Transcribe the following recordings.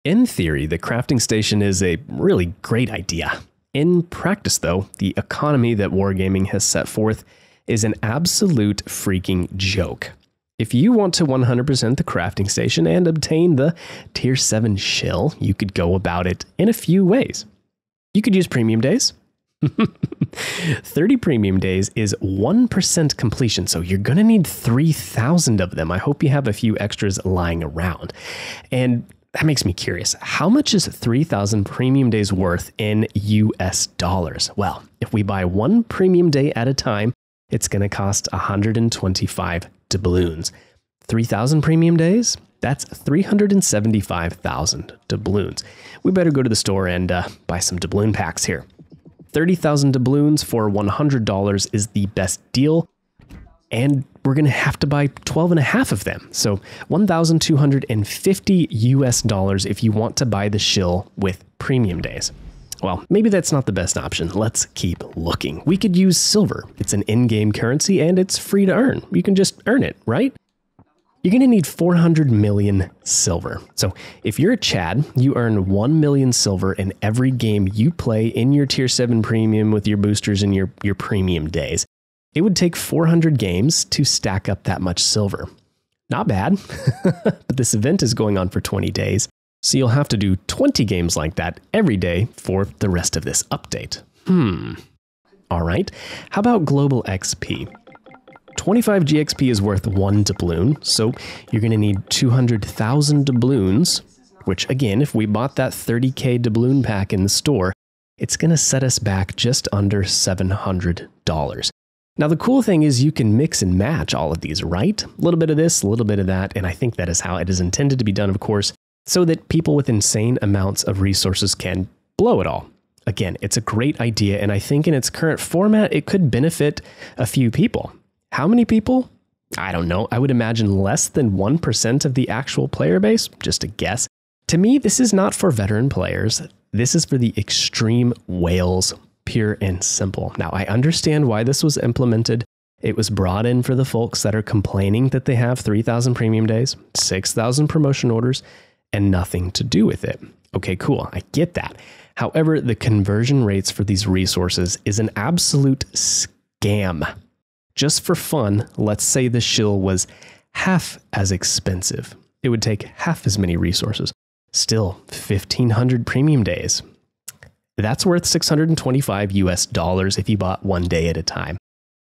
In theory, the crafting station is a really great idea. In practice, though, the economy that wargaming has set forth is an absolute freaking joke. If you want to 100% the crafting station and obtain the Tier 7 Schill, you could go about it in a few ways. You could use premium days. 30 premium days is 1% completion, so you're going to need 3,000 of them. I hope you have a few extras lying around. And that makes me curious. How much is 3,000 premium days worth in US dollars? Well, if we buy one premium day at a time, it's going to cost 125 doubloons. 3,000 premium days? That's 375,000 doubloons. We better go to the store and buy some doubloon packs here. 30,000 doubloons for $100 is the best deal. And we're going to have to buy 12 and a half of them. So 1,250 US dollars if you want to buy the Schill with premium days. Well, maybe that's not the best option. Let's keep looking. We could use silver. It's an in-game currency and it's free to earn. You can just earn it, right? You're going to need 400 million silver. So if you're a Chad, you earn 1 million silver in every game you play in your Tier 7 premium with your boosters and your premium days. It would take 400 games to stack up that much silver. Not bad, but this event is going on for 20 days, so you'll have to do 20 games like that every day for the rest of this update. All right, how about global XP? 25 GXP is worth 1 doubloon, so you're going to need 200,000 doubloons, which again, if we bought that 30k doubloon pack in the store, it's going to set us back just under $700. Now, the cool thing is you can mix and match all of these, right? A little bit of this, a little bit of that, and I think that is how it is intended to be done, of course, so that people with insane amounts of resources can blow it all. Again, it's a great idea, and I think in its current format, it could benefit a few people. How many people? I don't know. I would imagine less than 1% of the actual player base, just a guess. To me, this is not for veteran players. This is for the extreme whales, pure and simple. Now, I understand why this was implemented. It was brought in for the folks that are complaining that they have 3,000 premium days, 6,000 promotion orders, and nothing to do with it. Okay, cool. I get that. However, the conversion rates for these resources is an absolute scam. Just for fun, let's say the Schill was half as expensive. It would take half as many resources. Still, 1,500 premium days. That's worth 625 US dollars if you bought one day at a time.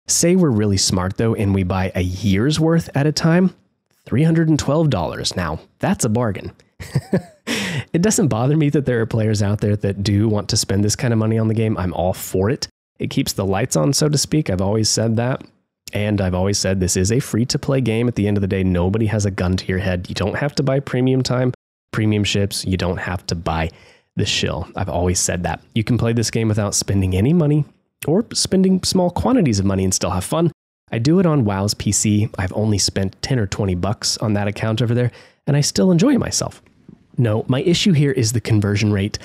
Say we're really smart though, and we buy a year's worth at a time, $312. Now, that's a bargain. It doesn't bother me that there are players out there that do want to spend this kind of money on the game. I'm all for it. It keeps the lights on, so to speak. I've always said that. And I've always said this is a free-to-play game. At the end of the day, nobody has a gun to your head. You don't have to buy premium time, premium ships. You don't have to buy the Schill. I've always said that. You can play this game without spending any money or spending small quantities of money and still have fun. I do it on WoW's PC. I've only spent 10 or 20 bucks on that account over there, and I still enjoy myself. No, my issue here is the conversion rate.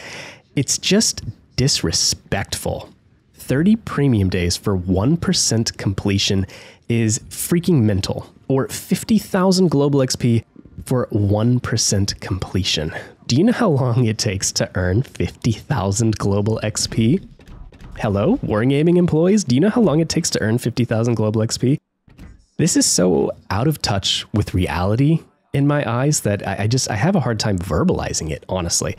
It's just disrespectful. 30 premium days for 1% completion is freaking mental, or 50,000 global XP for 1% completion. Do you know how long it takes to earn 50,000 global XP? Hello, wargaming employees, do you know how long it takes to earn 50,000 global XP? This is so out of touch with reality in my eyes that I have a hard time verbalizing it, honestly.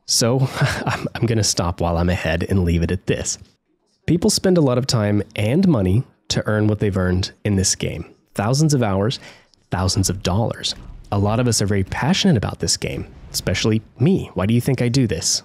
So I'm going to stop while I'm ahead and leave it at this. People spend a lot of time and money to earn what they've earned in this game. Thousands of hours, thousands of dollars. A lot of us are very passionate about this game, especially me. Why do you think I do this?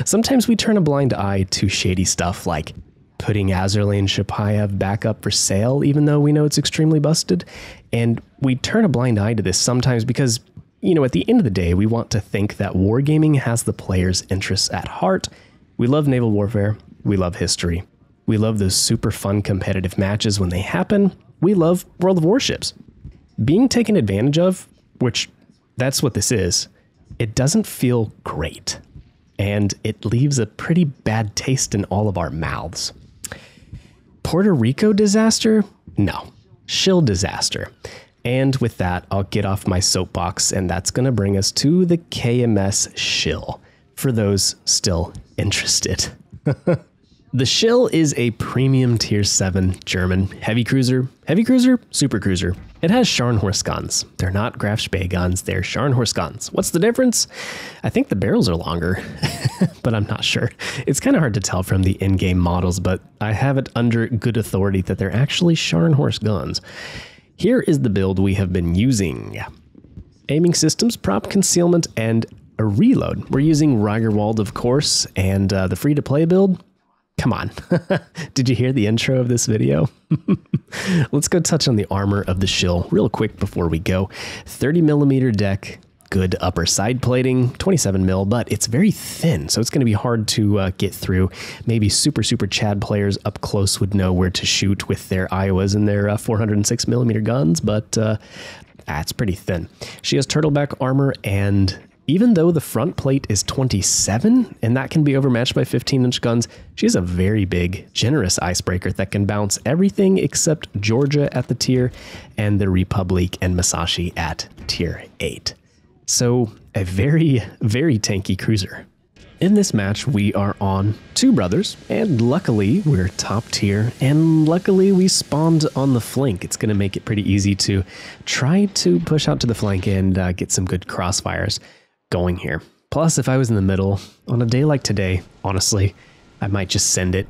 Sometimes we turn a blind eye to shady stuff like putting Azerlane Shapayev back up for sale, even though we know it's extremely busted. And we turn a blind eye to this sometimes because, you know, at the end of the day, we want to think that wargaming has the player's interests at heart. We love naval warfare. We love history. We love those super fun competitive matches when they happen. We love World of Warships. Being taken advantage of, which that's what this is, it doesn't feel great. And it leaves a pretty bad taste in all of our mouths. Puerto Rico disaster? No. Schill disaster. And with that, I'll get off my soapbox, and that's going to bring us to the KMS Schill, for those still interested. The Schill is a premium tier 7 German heavy cruiser, super cruiser. It has Scharnhorst guns. They're not Graf Spee guns, they're Scharnhorst guns. What's the difference? I think the barrels are longer, but I'm not sure. It's kind of hard to tell from the in-game models, but I have it under good authority that they're actually Scharnhorst guns. Here is the build we have been using. Aiming systems, prop concealment, and a reload. We're using Reigerwald, of course, and the free-to-play build. Come on. Did you hear the intro of this video? Let's go touch on the armor of the Schill real quick before we go. 30mm deck, good upper side plating, 27mm, but it's very thin, so it's going to be hard to get through. Maybe super Chad players up close would know where to shoot with their Iowas and their 406mm guns, but it's pretty thin. She has turtleback armor, and even though the front plate is 27, and that can be overmatched by 15-inch guns, she has a very big, generous icebreaker that can bounce everything except Georgia at the tier and the Republic and Masashi at tier 8. So a very tanky cruiser. In this match, we are on two brothers, and luckily we're top tier, and luckily we spawned on the flank. It's going to make it pretty easy to try to push out to the flank and get some good crossfires going here. Plus, if I was in the middle on a day like today, honestly, I might just send it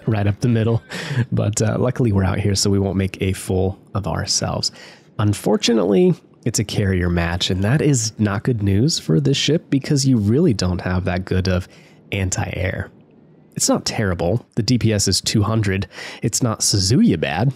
right up the middle. But luckily we're out here, so we won't make a fool of ourselves. Unfortunately, it's a carrier match, and that is not good news for this ship because you really don't have that good of anti-air. It's not terrible. The DPS is 200. It's not Suzuya bad,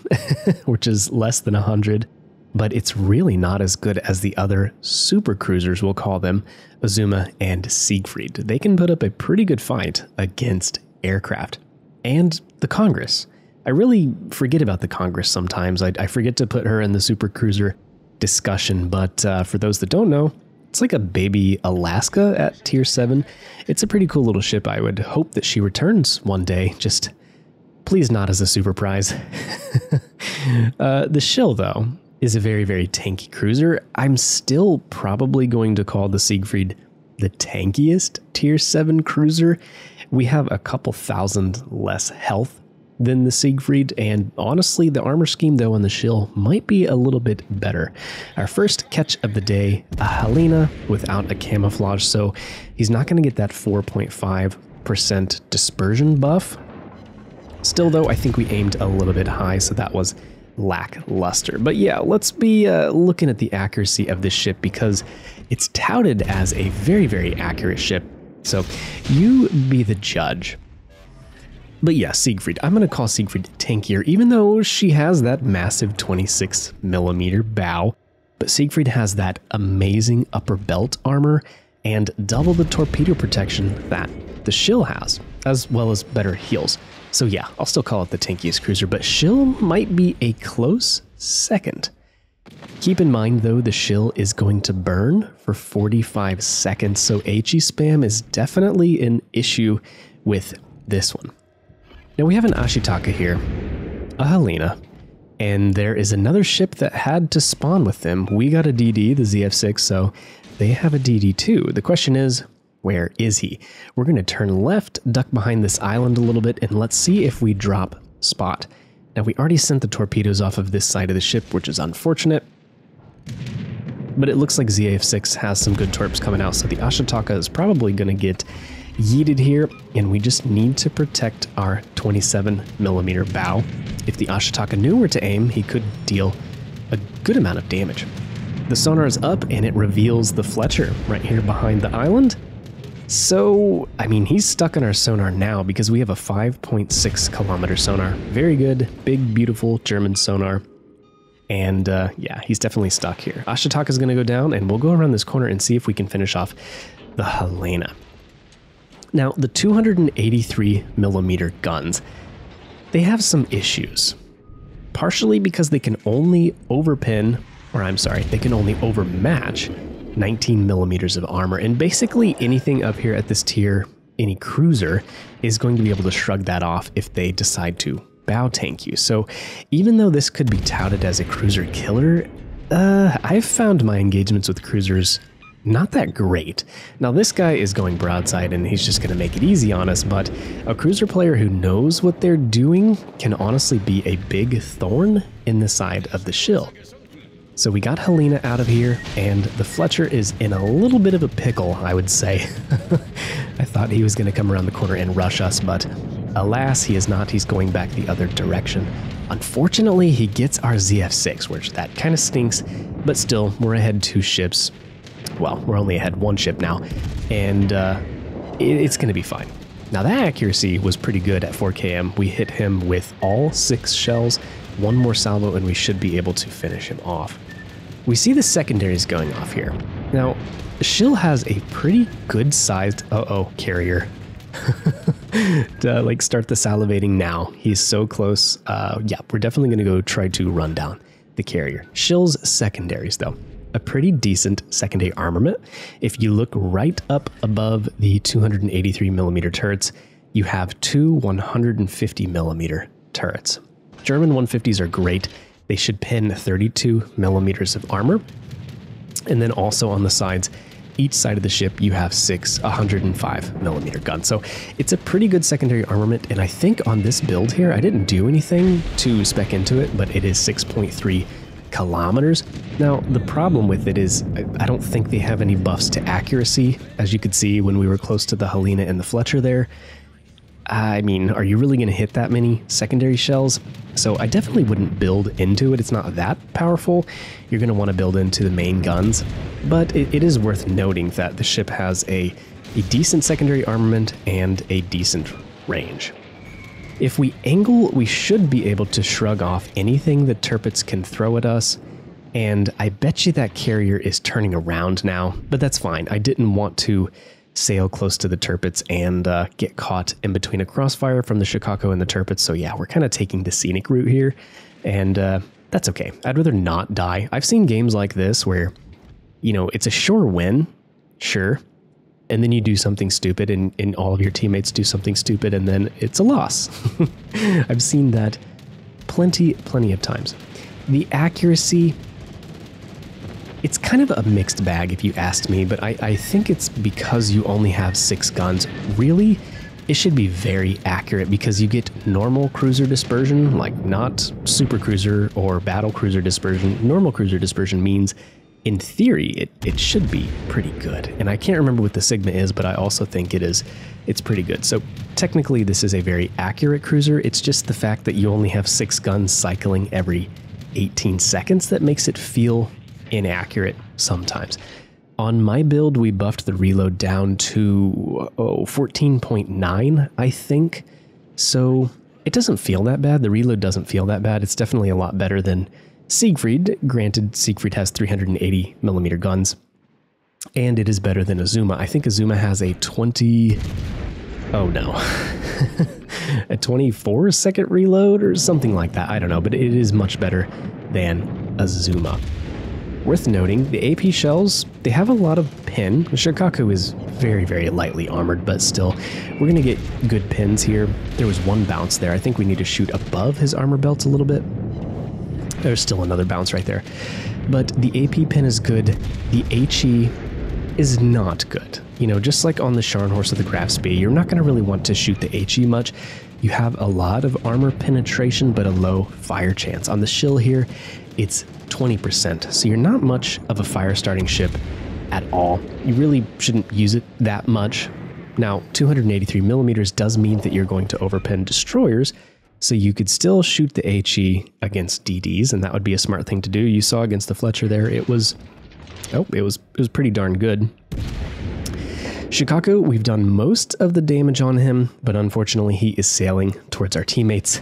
which is less than 100. But it's really not as good as the other super cruisers, we'll call them, Azuma and Siegfried. They can put up a pretty good fight against aircraft. And the Congress. I really forget about the Congress sometimes. I forget to put her in the super cruiser discussion, but for those that don't know, it's like a baby Alaska at tier 7. It's a pretty cool little ship. I would hope that she returns one day, just please not as a super prize. The Schill, though, is a very tanky cruiser. I'm still probably going to call the Siegfried the tankiest tier 7 cruiser. We have a couple thousand less health than the Siegfried, and honestly, the armor scheme though on the Schill might be a little bit better. Our first catch of the day, a Helena without a camouflage, so he's not going to get that 4.5% dispersion buff. Still though, I think we aimed a little bit high, so that was lackluster. But yeah, let's be looking at the accuracy of this ship because it's touted as a very accurate ship. So you be the judge. But yeah, Siegfried. I'm going to call Siegfried tankier, even though she has that massive 26mm bow. But Siegfried has that amazing upper belt armor and double the torpedo protection that the Schill has, as well as better heals. So yeah, I'll still call it the tankiest cruiser, but Schill might be a close second. Keep in mind though, the Schill is going to burn for 45 seconds, so HE spam is definitely an issue with this one. Now we have an Ashitaka here, a Helena, and there is another ship that had to spawn with them. We got a DD, the ZF6, so they have a DD too. The question is, where is he? We're going to turn left, duck behind this island a little bit, and let's see if we drop spot. Now, we already sent the torpedoes off of this side of the ship, which is unfortunate. But it looks like ZF6 has some good torps coming out, so the Ashitaka is probably going to get yeeted here, and we just need to protect our 27mm bow. If the Ashitaka knew where to aim, he could deal a good amount of damage. The sonar is up, and it reveals the Fletcher right here behind the island. So, I mean, he's stuck in our sonar now because we have a 5.6 kilometer sonar. Very good, big, beautiful German sonar. And yeah, he's definitely stuck here. Ashitaka is going to go down, and we'll go around this corner and see if we can finish off the Helena. Now, the 283mm guns, they have some issues. Partially because they can only overpin, or I'm sorry, they can only overmatch 19mm of armor, and basically anything up here at this tier, any cruiser, is going to be able to shrug that off if they decide to bow tank you. So even though this could be touted as a cruiser killer, I've found my engagements with cruisers not that great. Now this guy is going broadside and he's just going to make it easy on us, but a cruiser player who knows what they're doing can honestly be a big thorn in the side of the Schill. So we got Helena out of here, and the Fletcher is in a little bit of a pickle, I would say. I thought he was going to come around the corner and rush us, but alas, he is not. He's going back the other direction. Unfortunately, he gets our ZF6, which that kind of stinks, but still, we're ahead 2 ships. Well, we're only ahead 1 ship now, and it's going to be fine. Now that accuracy was pretty good at 4 km. We hit him with all 6 shells, 1 more salvo, and we should be able to finish him off. We see the secondaries going off here. Now, Schill has a pretty good sized, carrier. To like start the salivating now. He's so close. Yeah, we're definitely going to go try to run down the carrier. Schill's secondaries though, a pretty decent secondary armament. If you look right up above the 283mm turrets, you have 2 150mm turrets. German 150s are great. They should pin 32mm of armor. And then also on the sides, each side of the ship, you have 6 105mm guns. So it's a pretty good secondary armament. And I think on this build here, I didn't do anything to spec into it, but it is 6.3 kilometers. Now, the problem with it is I don't think they have any buffs to accuracy. As you could see when we were close to the Helena and the Fletcher there, I mean, are you really going to hit that many secondary shells? So I definitely wouldn't build into it. It's not that powerful. You're going to want to build into the main guns. But it is worth noting that the ship has a decent secondary armament and a decent range. If we angle, we should be able to shrug off anything the turrets can throw at us. And I bet you that carrier is turning around now, but that's fine. I didn't want to sail close to the turrets and get caught in between a crossfire from the Chicago and the turrets. So yeah, we're kind of taking the scenic route here, and that's okay. I'd rather not die. I've seen games like this where, you know, it's a sure win, sure, and then you do something stupid and all of your teammates do something stupid and then it's a loss. I've seen that plenty of times. The accuracy, it's kind of a mixed bag if you asked me, but I think it's because you only have 6 guns. Really, it should be very accurate because you get normal cruiser dispersion, like not super cruiser or battle cruiser dispersion. Normal cruiser dispersion means, in theory, it should be pretty good. And I can't remember what the Sigma is, but I also think it's pretty good. So technically this is a very accurate cruiser. It's just the fact that you only have 6 guns cycling every 18 seconds that makes it feel inaccurate sometimes. On my build, we buffed the reload down to 14.9, I think. So it doesn't feel that bad. The reload doesn't feel that bad. It's definitely a lot better than Siegfried. Granted, Siegfried has 380mm guns, and it is better than Azuma. I think Azuma has a 24-second reload or something like that. I don't know, but it is much better than Azuma. Worth noting, the AP shells, they have a lot of pin. The Shikaku is very lightly armored, but still, we're going to get good pins here. There was 1 bounce there. I think we need to shoot above his armor belt a little bit. There's still another bounce right there. But the AP pin is good. The HE is not good. You know, just like on the Scharnhorst or the Graf Spee, you're not going to really want to shoot the HE much. You have a lot of armor penetration, but a low fire chance. On the Schill here, it's 20%, so you're not much of a fire starting ship at all. You really shouldn't use it that much. Now, 283mm does mean that you're going to overpin destroyers, so you could still shoot the HE against DDs, and that would be a smart thing to do. You saw against the Fletcher there, it was pretty darn good. Shikaku, we've done most of the damage on him, but unfortunately he is sailing towards our teammates,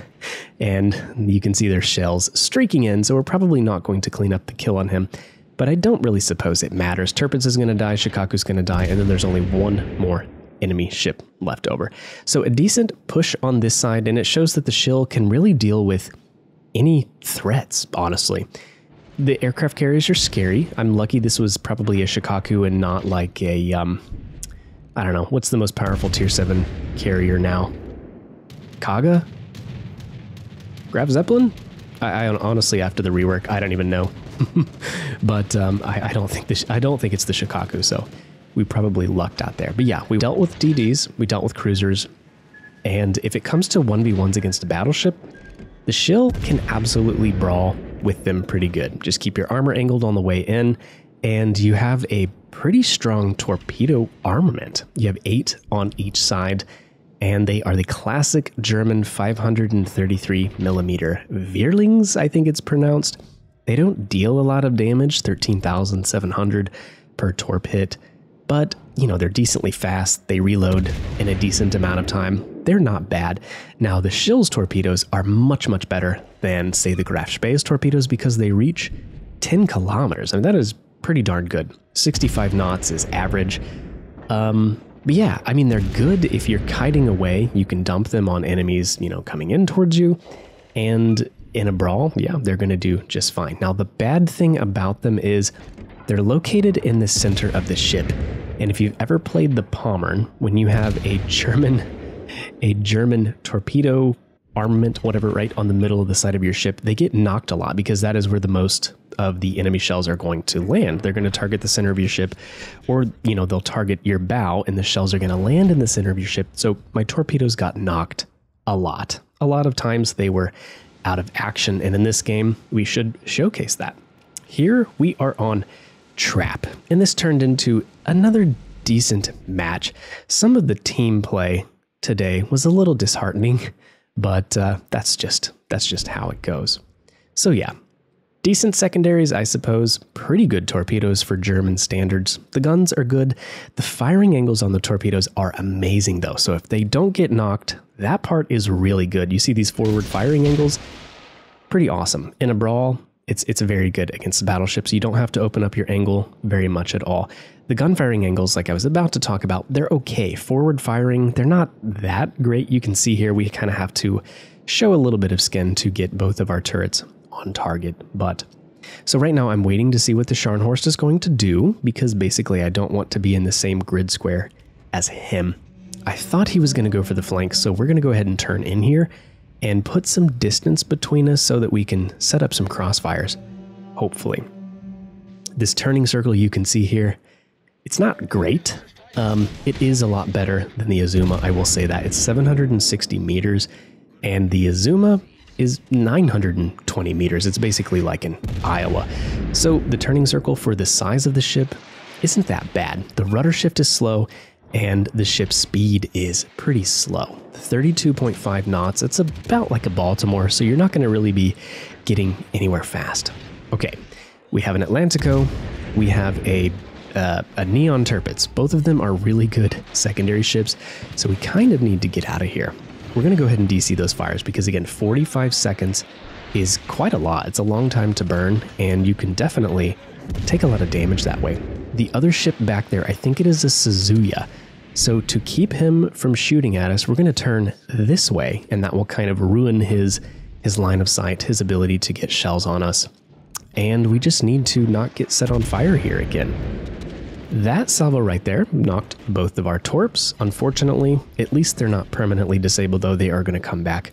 and you can see their shells streaking in, so we're probably not going to clean up the kill on him, but I don't really suppose it matters. Turpitz is going to die, Shikaku's going to die, and then there's only 1 more enemy ship left over. So a decent push on this side, and it shows that the Schill can really deal with any threats, honestly. The aircraft carriers are scary. I'm lucky this was probably a Shikaku and not like a, I don't know, what's the most powerful tier 7 carrier now? Kaga? Graf Zeppelin? I honestly, after the rework, I don't even know. But I don't think it's the Shikaku, so we probably lucked out there. But yeah, we dealt with DDs, we dealt with cruisers, and if it comes to 1v1s against a battleship, the Schill can absolutely brawl with them pretty good. Just keep your armor angled on the way in, and you have a pretty strong torpedo armament. You have 8 on each side, and they are the classic German 533 millimeter Vierlings, I think it's pronounced. They don't deal a lot of damage, 13,700 per torp hit, but, you know, they're decently fast. They reload in a decent amount of time. They're not bad. Now, the Schill's torpedoes are much, much better than, say, the Graf Speye's torpedoes because they reach 10 kilometers. I mean, that is pretty darn good. 65 knots is average. But yeah, I mean, they're good if you're kiting away. You can dump them on enemies, you know, coming in towards you. And in a brawl, yeah, they're going to do just fine. Now, the bad thing about them is they're located in the center of the ship. And if you've ever played the Pommern, when you have a German torpedo armament, whatever, right on the middle of the side of your ship, they get knocked a lot because that is where the most of the enemy shells are going to land. They're going to target the center of your ship, or, you know, they'll target your bow and the shells are going to land in the center of your ship. So my torpedoes got knocked a lot. A lot of times they were out of action, and in this game, we should showcase that. Here we are on Trap, and this turned into another decent match. Some of the team play today was a little disheartening, but that's just how it goes. So yeah, decent secondaries, I suppose. Pretty good torpedoes for German standards. The guns are good. The firing angles on the torpedoes are amazing though. So if they don't get knocked, that part is really good. You see these forward firing angles? Pretty awesome. In a brawl, it's very good against the battleships. You don't have to open up your angle very much at all. The gun firing angles, like I was about to talk about, they're okay. Forward firing, they're not that great. You can see here we kind of have to show a little bit of skin to get both of our turrets on target. But so right now I'm waiting to see what the Scharnhorst is going to do, because basically I don't want to be in the same grid square as him. I thought he was going to go for the flanks, so we're going to go ahead and turn in here and put some distance between us so that we can set up some crossfires, hopefully. This turning circle you can see here, it's not great. It is a lot better than the Azuma, I will say that. It's 760 meters, and the Azuma is 920 meters. It's basically like in Iowa. So the turning circle for the size of the ship isn't that bad. The rudder shift is slow, and the ship's speed is pretty slow. 32.5 knots, it's about like a Baltimore, so you're not going to really be getting anywhere fast. Okay, we have an Atlantico, we have a Neon Tirpitz. Both of them are really good secondary ships, so we kind of need to get out of here. We're going to go ahead and DC those fires because, again, 45 seconds is quite a lot. It's a long time to burn, and you can definitely take a lot of damage that way. The other ship back there, I think it is a Suzuya. So to keep him from shooting at us, we're going to turn this way, and that will kind of ruin his line of sight, his ability to get shells on us. And we just need to not get set on fire here again. That salvo right there knocked both of our torps. Unfortunately, at least they're not permanently disabled, though they are going to come back.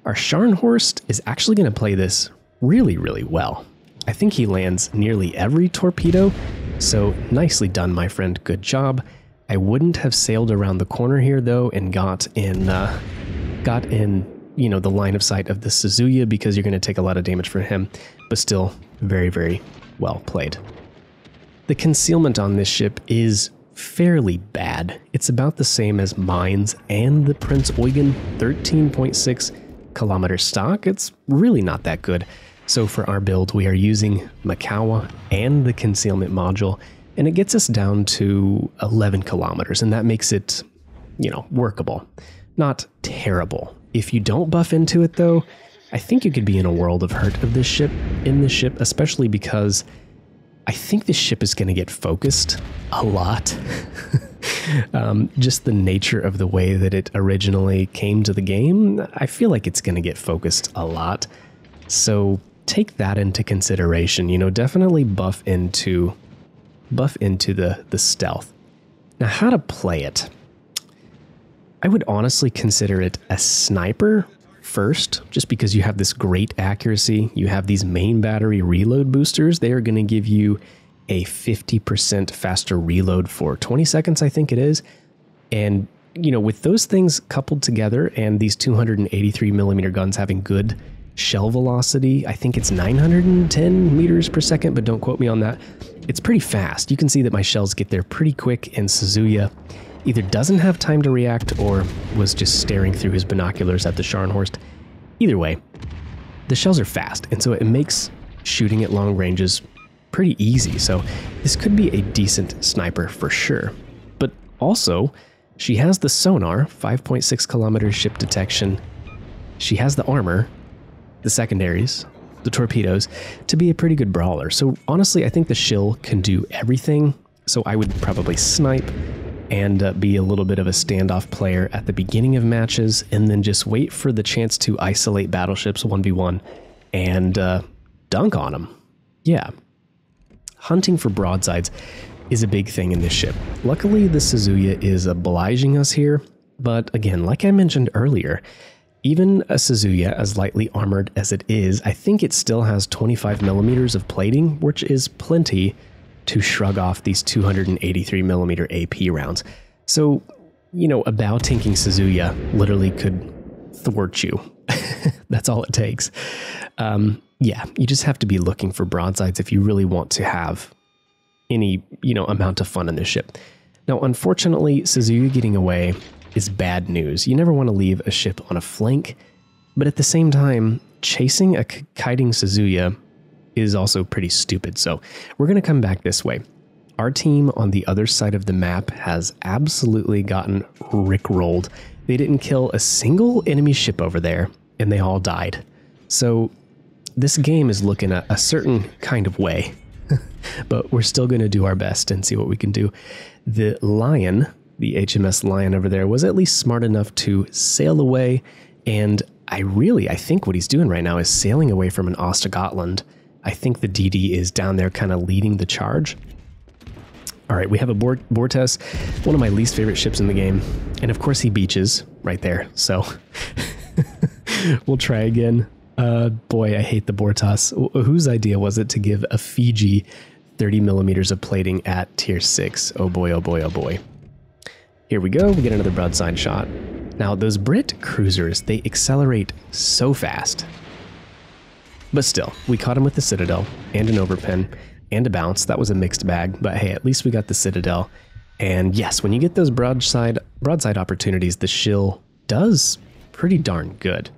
Our Scharnhorst is actually going to play this really, really well. I think he lands nearly every torpedo, so nicely done, my friend. Good job. I wouldn't have sailed around the corner here, though, and got in, you know, the line of sight of the Suzuya, because you're going to take a lot of damage from him, but still very, very well played. The concealment on this ship is fairly bad. It's about the same as mine's and the Prince Eugen 13.6 kilometer stock. It's really not that good. So for our build, we are using Makawa and the concealment module, and it gets us down to 11 kilometers, and that makes it, you know, workable. Not terrible. If you don't buff into it, though, I think you could be in a world of hurt of this ship, especially because I think this ship is going to get focused a lot. Just the nature of the way that it originally came to the game, I feel like it's going to get focused a lot. So take that into consideration. You know, definitely buff into the stealth. Now, how to play it? I would honestly consider it a sniper first, just because you have this great accuracy. You have these main battery reload boosters. They are going to give you a 50% faster reload for 20 seconds, I think it is. And, you know, with those things coupled together and these 283 millimeter guns having good shell velocity, I think it's 910 meters per second, but don't quote me on that. It's pretty fast. You can see that my shells get there pretty quick, and Suzuya either doesn't have time to react or was just staring through his binoculars at the Scharnhorst. Either way, the shells are fast, and so it makes shooting at long ranges pretty easy. So this could be a decent sniper for sure. But also, she has the sonar, 5.6 kilometer ship detection. She has the armor, the secondaries, the torpedoes, to be a pretty good brawler. So honestly, I think the Schill can do everything. So I would probably snipe and be a little bit of a standoff player at the beginning of matches, and then just wait for the chance to isolate battleships 1v1 and dunk on them. Yeah. Hunting for broadsides is a big thing in this ship. Luckily, the Suzuya is obliging us here, but again, like I mentioned earlier, even a Suzuya, as lightly armored as it is, I think it still has 25 millimeters of plating, which is plenty to shrug off these 283 millimeter AP rounds. So, you know, a bow-tanking Suzuya literally could thwart you. That's all it takes. Yeah, you just have to be looking for broadsides if you really want to have any, you know, amount of fun in this ship. Now, unfortunately, Suzuya getting away is bad news. You never want to leave a ship on a flank, but at the same time, chasing a kiting Suzuya is also pretty stupid. So we're going to come back this way. Our team on the other side of the map has absolutely gotten rickrolled. They didn't kill a single enemy ship over there, and they all died. So this game is looking at a certain kind of way, but we're still going to do our best and see what we can do. The Lion, the HMS Lion over there, was at least smart enough to sail away, and I think what he's doing right now is sailing away from an Ostgotland. I think the DD is down there kind of leading the charge. All right, we have a Bortes, one of my least favorite ships in the game, and of course he beaches right there, so we'll try again. Boy, I hate the Bortas. Whose idea was it to give a Fiji 30 millimeters of plating at tier 6? Oh boy, oh boy, oh boy. Here we go, we get another broadside shot. Now, those Brit cruisers, they accelerate so fast. But still, we caught him with the Citadel, and an overpin, and a bounce. That was a mixed bag, but hey, at least we got the Citadel. And yes, when you get those broadside opportunities, the Schill does pretty darn good.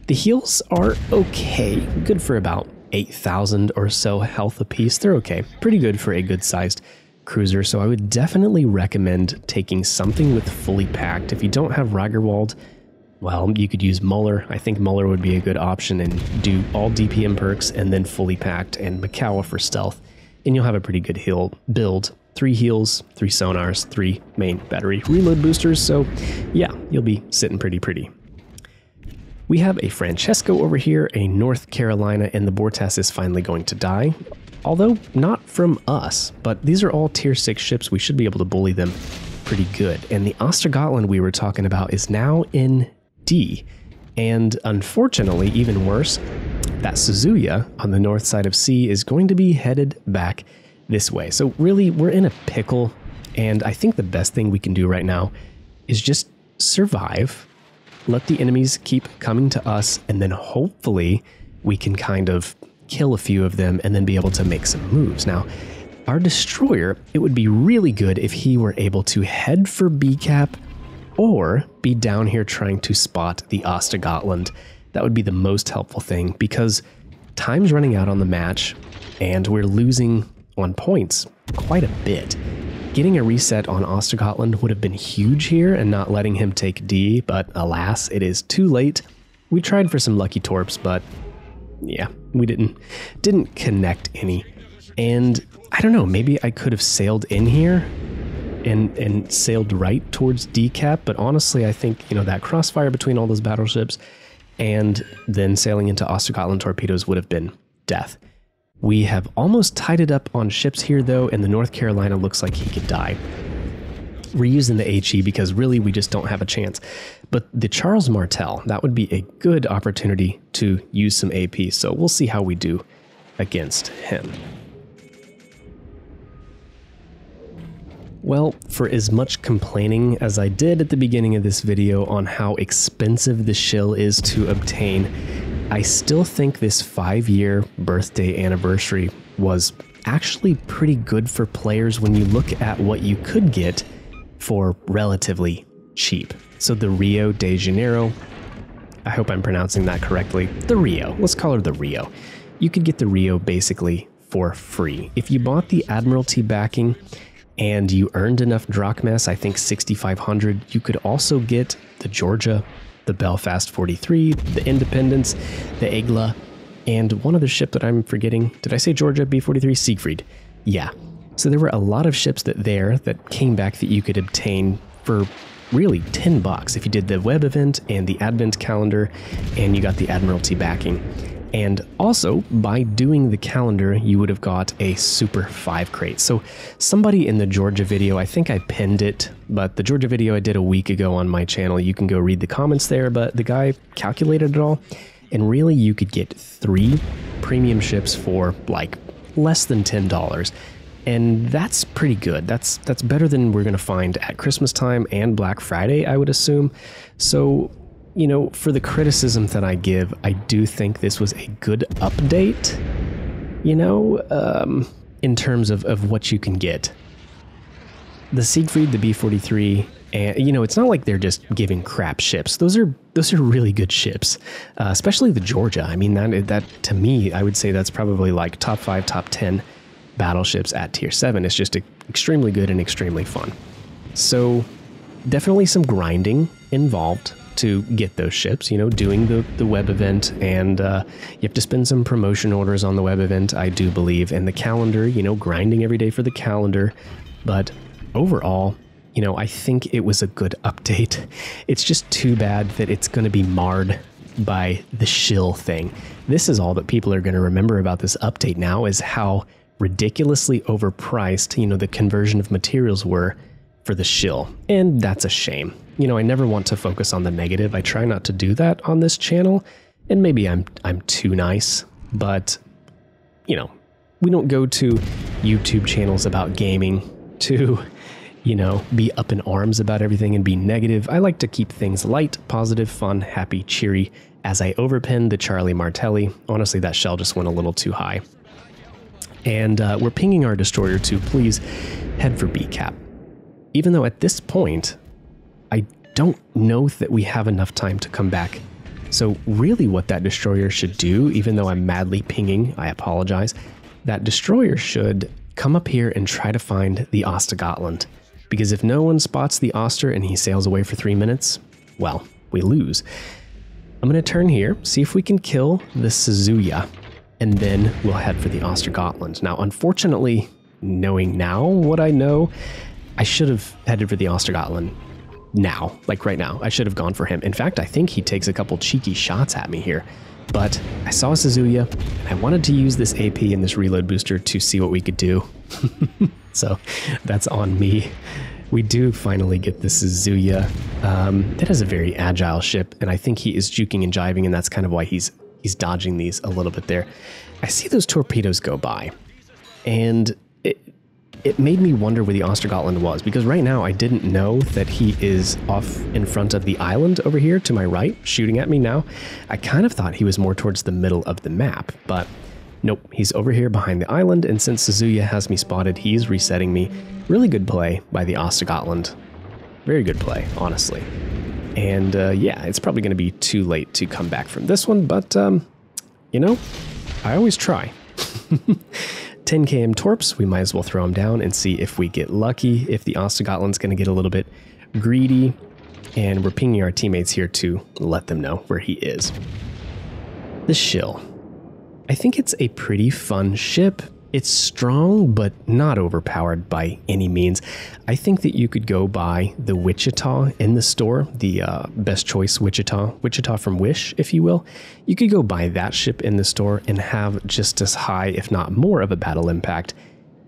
The heals are okay, good for about 8,000 or so health apiece. They're okay, pretty good for a good-sized cruiser, so I would definitely recommend taking something with fully packed. If you don't have Ragerwald, well, you could use Muller. I think Muller would be a good option and do all DPM perks and then fully packed, and Makawa for stealth, and you'll have a pretty good heal build. 3 heals, 3 sonars, 3 main battery reload boosters, so yeah, you'll be sitting pretty. We have a Francesco over here, a North Carolina, and the Bortas is finally going to die. Although not from us, but these are all tier 6 ships. We should be able to bully them pretty good. And the Ostgotland we were talking about is now in D. And unfortunately, even worse, that Suzuya on the north side of C is going to be headed back this way. So really, we're in a pickle. And I think the best thing we can do right now is just survive, let the enemies keep coming to us, and then hopefully we can kind of kill a few of them and then be able to make some moves. Now, our destroyer, it would be really good if he were able to head for B-cap or be down here trying to spot the Ostgotland. That would be the most helpful thing, because time's running out on the match and we're losing on points quite a bit. Getting a reset on Ostgotland would have been huge here and not letting him take D, but alas, it is too late. We tried for some lucky torps, but yeah, we didn't connect any. And I don't know, maybe I could have sailed in here and sailed right towards D-cap, but honestly, I think, you know, that crossfire between all those battleships and then sailing into Ostgotland torpedoes would have been death. We have almost tied it up on ships here, though, and the North Carolina looks like he could die. we're using the HE because really we just don't have a chance. But the Charles Martel, that would be a good opportunity to use some AP. So we'll see how we do against him. Well, for as much complaining as I did at the beginning of this video on how expensive the Schill is to obtain, I still think this 5-year birthday anniversary was actually pretty good for players when you look at what you could get for relatively cheap. So the Rio de Janeiro, I hope I'm pronouncing that correctly, the Rio, let's call her the Rio. You could get the Rio basically for free. If you bought the Admiralty backing and you earned enough drachmas, I think 6,500, you could also get the Georgia, the Belfast 43, the Independence, the Aigle, and one other ship that I'm forgetting. Did I say Georgia, B-43? Siegfried. Yeah. So there were a lot of ships that came back that you could obtain for really $10 if you did the web event and the advent calendar and you got the Admiralty backing. And also, by doing the calendar, you would have got a Super 5 crate. So somebody in the Georgia video, I think I pinned it, but the Georgia video I did a week ago on my channel, you can go read the comments there, but the guy calculated it all, and really you could get 3 premium ships for like less than $10. And that's pretty good. That's better than we're going to find at Christmas time and Black Friday, I would assume. So, you know, for the criticism that I give, I do think this was a good update, you know, in terms of what you can get. The Siegfried, the B-43, and, you know, it's not like they're just giving crap ships. Those are really good ships, especially the Georgia. I mean, that to me, I would say that's probably like top 5, top 10 battleships at tier 7. It's just extremely good and extremely fun. So definitely some grinding involved to get those ships, you know, doing the web event, and you have to spend some promotion orders on the web event, I do believe, and the calendar, you know, grinding every day for the calendar. But overall, you know, I think it was a good update. It's just too bad that it's going to be marred by the Schill thing. This is all that people are going to remember about this update now, is how ridiculously overpriced, you know, the conversion of materials were for the Schill. And that's a shame. You know, I never want to focus on the negative. I try not to do that on this channel, and maybe I'm too nice, but, you know, we don't go to YouTube channels about gaming to, you know, be up in arms about everything and be negative. I like to keep things light, positive, fun, happy, cheery. As I overpin the Charlie Martelli, honestly, that shell just went a little too high. And we're pinging our destroyer to please head for B-cap. Even though at this point, I don't know that we have enough time to come back. So really what that destroyer should do, even though I'm madly pinging, I apologize, that destroyer should come up here and try to find the Ostgotland. Because if no one spots the Oster and he sails away for 3 minutes, well, we lose. I'm going to turn here, see if we can kill the Suzuya, and then we'll head for the Ostgotland. Now, unfortunately, knowing now what I know, I should have headed for the Ostgotland now, like right now. I should have gone for him. In fact, I think he takes a couple cheeky shots at me here. But I saw Suzuya, and I wanted to use this AP and this reload booster to see what we could do. So that's on me. We do finally get the Suzuya. It has a very agile ship, and I think he is juking and jiving, and that's kind of why he's dodging these a little bit there. I see those torpedoes go by, and it made me wonder where the Ostgotland was, because right now I didn't know that he is off in front of the island over here to my right, shooting at me now. I kind of thought he was more towards the middle of the map, but nope, he's over here behind the island, and since Suzuya has me spotted, he's resetting me. Really good play by the Ostgotland. Very good play, honestly. And yeah, it's probably going to be too late to come back from this one, but you know, I always try. 10 km torps, we might as well throw them down and see if we get lucky, if the Ostgotland's going to get a little bit greedy, and we're pinging our teammates here to let them know where he is. The Schill. I think it's a pretty fun ship. It's strong, but not overpowered by any means. I think that you could go buy the Wichita in the store, the best choice Wichita from Wish, if you will. You could go buy that ship in the store and have just as high, if not more, of a battle impact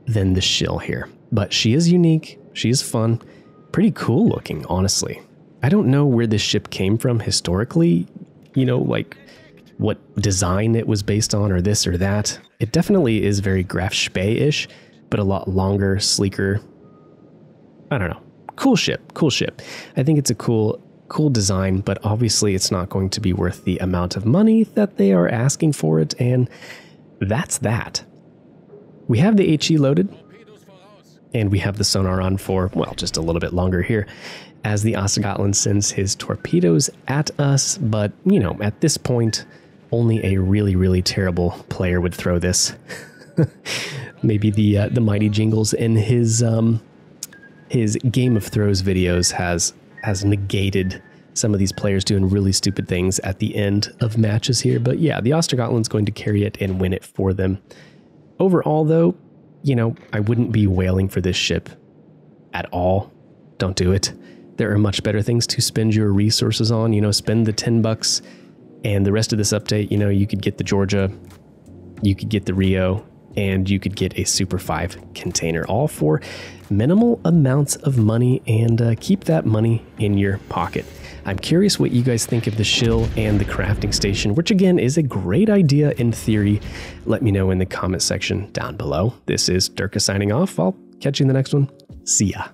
than the Schill here. But she is unique, she is fun, pretty cool looking, honestly. I don't know where this ship came from historically, you know, like what design it was based on or this or that. It definitely is very Graf Spee-ish, but a lot longer, sleeker. I don't know. Cool ship, cool ship. I think it's a cool design, but obviously it's not going to be worth the amount of money that they are asking for it, and that's that. We have the HE loaded, and we have the sonar on for, well, just a little bit longer here, as the Scotland sends his torpedoes at us, but, you know, at this point, only a really, really terrible player would throw this. Maybe the Mighty Jingles in his Game of Throws videos has negated some of these players doing really stupid things at the end of matches here, but yeah, the Ostergotland's going to carry it and win it for them. Overall, though, you know, I wouldn't be wailing for this ship at all. Don't do it. There are much better things to spend your resources on. You know, spend the $10 and the rest of this update, you know, you could get the Georgia, you could get the Rio, and you could get a Super 5 container, all for minimal amounts of money, and keep that money in your pocket. I'm curious what you guys think of the Schill and the crafting station, which again is a great idea in theory. Let me know in the comment section down below. This is Derka signing off. I'll catch you in the next one. See ya.